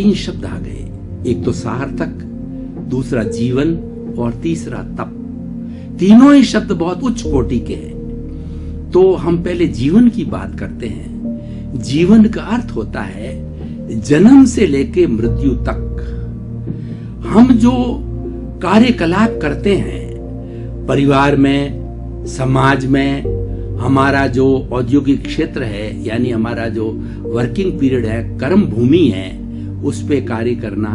3 शब्द आ गए, एक तो सार्थक, दूसरा जीवन और तीसरा तप। तीनों ही शब्द बहुत उच्च कोटि के हैं। तो हम पहले जीवन की बात करते हैं। जीवन का अर्थ होता है जन्म से लेके मृत्यु तक हम जो कार्यकलाप करते हैं, परिवार में, समाज में, हमारा जो औद्योगिक क्षेत्र है, यानी हमारा जो वर्किंग पीरियड है, कर्म भूमि है, उस पे कार्य करना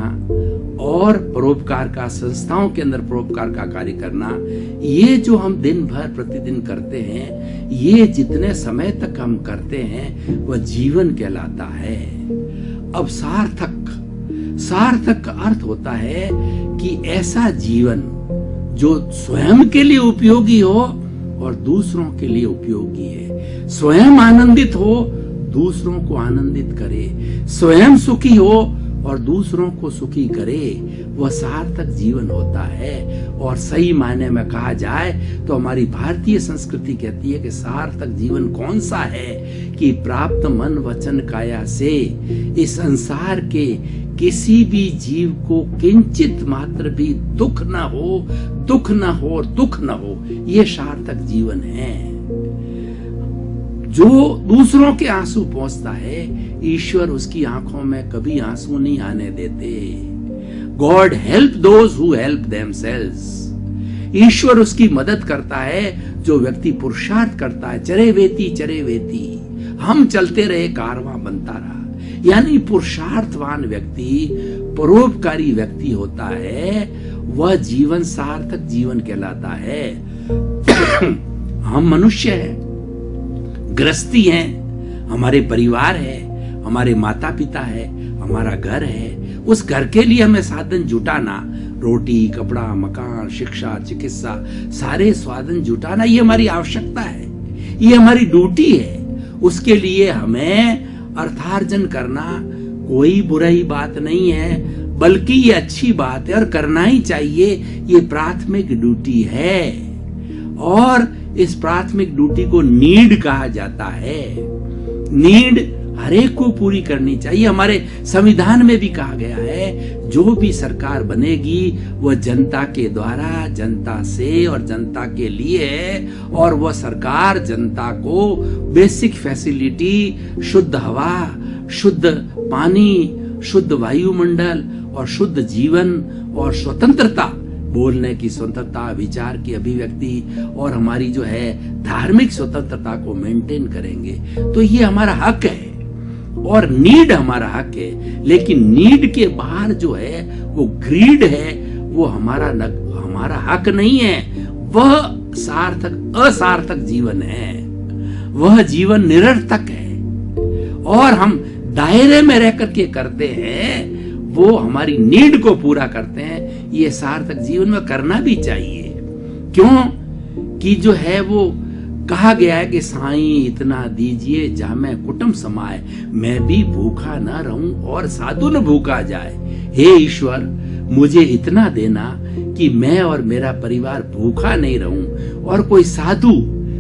और परोपकार का, संस्थाओं के अंदर परोपकार का कार्य करना, ये जो हम दिन भर प्रतिदिन करते हैं, ये जितने समय तक हम करते हैं वह जीवन कहलाता है। अब सार्थक का अर्थ होता है कि ऐसा जीवन जो स्वयं के लिए उपयोगी हो और दूसरों के लिए उपयोगी है, स्वयं आनंदित हो, दूसरों को आनंदित करे, स्वयं सुखी हो और दूसरों को सुखी करे, वह सार्थक जीवन होता है। और सही मायने में कहा जाए तो हमारी भारतीय संस्कृति कहती है कि सार्थक जीवन कौन सा है कि प्राप्त मन वचन काया से इस संसार के किसी भी जीव को किंचित मात्र भी दुख न हो और दुख न हो, ये सार्थक जीवन है। जो दूसरों के आंसू पहुंचता है, ईश्वर उसकी आंखों में कभी आंसू नहीं आने देते। God help those who help themselves. ईश्वर उसकी मदद करता है जो व्यक्ति पुरुषार्थ करता है। चरे वेती हम चलते रहे, कारवां बनता रहा। यानी पुरुषार्थवान व्यक्ति, परोपकारी व्यक्ति होता है, वह जीवन सार्थक जीवन कहलाता है। हम मनुष्य हैं, गृहस्थी हैं, हमारे परिवार है, हमारे माता पिता है, हमारा घर है। उस घर के लिए हमें साधन जुटाना, रोटी, कपड़ा, मकान, शिक्षा, चिकित्सा, सारे साधन जुटाना, ये हमारी आवश्यकता है, ये हमारी ड्यूटी है। उसके लिए हमें अर्थार्जन करना कोई बुरी बात नहीं है, बल्कि ये अच्छी बात है और करना ही चाहिए। ये प्राथमिक ड्यूटी है और इस प्राथमिक ड्यूटी को नीड कहा जाता है। नीड हरेक को पूरी करनी चाहिए। हमारे संविधान में भी कहा गया है, जो भी सरकार बनेगी वह जनता के द्वारा, जनता से और जनता के लिए है, और वह सरकार जनता को बेसिक फैसिलिटी, शुद्ध हवा, शुद्ध पानी, शुद्ध वायुमंडल और शुद्ध जीवन और स्वतंत्रता, बोलने की स्वतंत्रता, विचार की अभिव्यक्ति और हमारी जो है धार्मिक स्वतंत्रता को मेंटेन करेंगे। तो ये हमारा हक है और नीड हमारा हक है। लेकिन नीड के बाहर जो है वो ग्रीड है, वो हमारा हक नहीं है। वह असार्थक जीवन है, वह जीवन निरर्थक है और हम दायरे में रह करके करते हैं, वो हमारी नीड को पूरा करते हैं। ये सार्थक जीवन में करना भी चाहिए। क्यों कि जो है वो कहा गया है कि साईं इतना दीजिए जामे कुटुंब समाए, मैं भी भूखा न रहूं और साधु न भूखा जाए। हे ईश्वर, मुझे इतना देना कि मैं और मेरा परिवार भूखा नहीं रहूं और कोई साधु,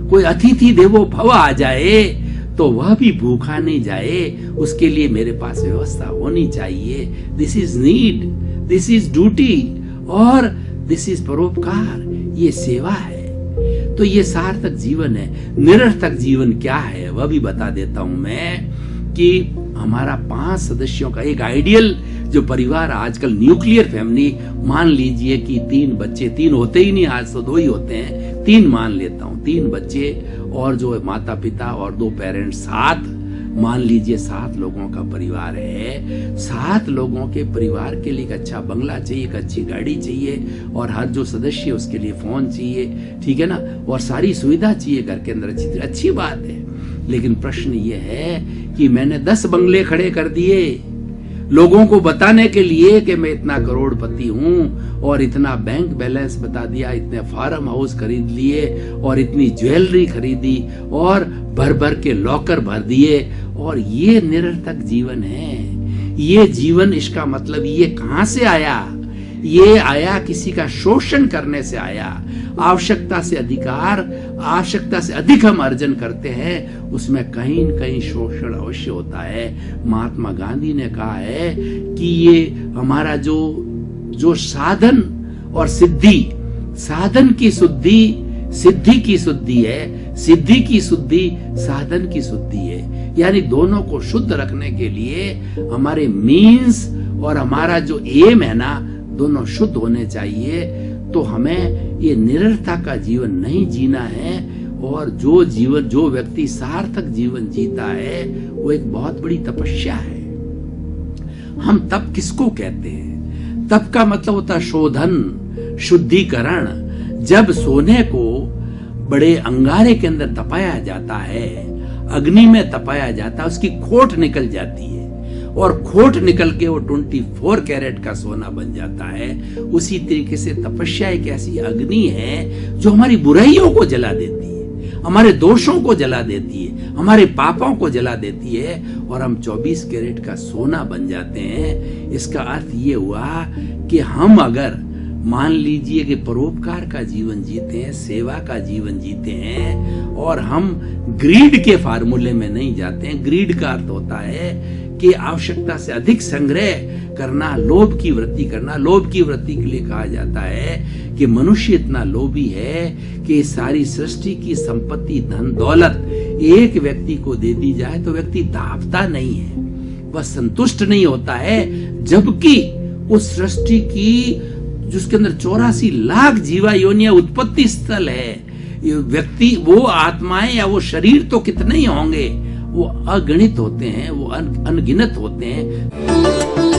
कोई अतिथि देवो भव आ जाए तो वह भी भूखा नहीं जाए। उसके लिए मेरे पास व्यवस्था होनी चाहिए। This is need, this is duty और दिस इज परोपकार, ये सेवा है। तो ये सार्थक जीवन है। निरर्थक जीवन क्या है वह भी बता देता हूं मैं, कि हमारा 5 सदस्यों का एक आइडियल जो परिवार, आजकल न्यूक्लियर फैमिली, मान लीजिए कि 3 बच्चे, 3 होते ही नहीं, आज तो 2 ही होते हैं, 3 मान लेता हूं, 3 बच्चे और जो माता पिता और 2 पेरेंट्स, 7 मान लीजिए 7 लोगों का परिवार है। 7 लोगों के परिवार के लिए एक अच्छा बंगला चाहिए, एक अच्छी गाड़ी चाहिए और हर जो सदस्य उसके लिए फोन चाहिए, ठीक है ना, और सारी सुविधा चाहिए घर के अंदर। अच्छी बात है। लेकिन प्रश्न ये है कि मैंने 10 बंगले खड़े कर दिए लोगों को बताने के लिए कि मैं इतना करोड़पति हूं और इतना बैंक बैलेंस बता दिया, इतने फार्म हाउस खरीद लिए और इतनी ज्वेलरी खरीदी और भर भर के लॉकर भर दिए, और ये निरर्थक जीवन है। ये जीवन, इसका मतलब ये कहां से आया? ये आया किसी का शोषण करने से आया। आवश्यकता से अधिकार, आवश्यकता से अधिक हम अर्जन करते हैं, उसमें कहीं न कहीं शोषण अवश्य होता है। महात्मा गांधी ने कहा है कि ये हमारा जो साधन और सिद्धि, साधन की शुद्धि सिद्धि की शुद्धि है, सिद्धि की शुद्धि साधन की शुद्धि है। यानी दोनों को शुद्ध रखने के लिए हमारे मीन्स और हमारा जो एम है ना, दोनों शुद्ध होने चाहिए। तो हमें ये निरर्थता का जीवन नहीं जीना है। और जो व्यक्ति सार्थक जीवन जीता है वो एक बहुत बड़ी तपस्या है। हम तप किसको कहते हैं? तप का मतलब होता है शोधन, शुद्धिकरण। जब सोने को बड़े अंगारे के अंदर तपाया जाता है, अग्नि में तपाया जाता है, उसकी खोट निकल जाती है और खोट निकल के वो 24 कैरेट का सोना बन जाता है। उसी तरीके से तपस्या एक ऐसी अग्नि है जो हमारी बुराइयों को जला देती है, हमारे दोषों को जला देती है, हमारे पापों को जला देती है और हम 24 कैरेट का सोना बन जाते हैं। इसका अर्थ ये हुआ कि हम अगर मान लीजिए कि परोपकार का जीवन जीते हैं, सेवा का जीवन जीते हैं और हम ग्रीड के फार्मूले में नहीं जाते हैं। ग्रीड का अर्थ होता है कि आवश्यकता से अधिक संग्रह करना, लोभ की वृत्ति करना। लोभ की वृत्ति के लिए कहा जाता है कि मनुष्य इतना लोभी है कि सारी सृष्टि की संपत्ति, धन दौलत एक व्यक्ति को दे दी जाए तो व्यक्ति दाबता नहीं है, वह संतुष्ट नहीं होता है। जबकि उस सृष्टि की जिसके अंदर 84 लाख जीवा योनिया उत्पत्ति स्थल है, व्यक्ति, वो आत्माएं या वो शरीर तो कितने ही होंगे, वो अगणित होते हैं, वो अनगिनत होते हैं।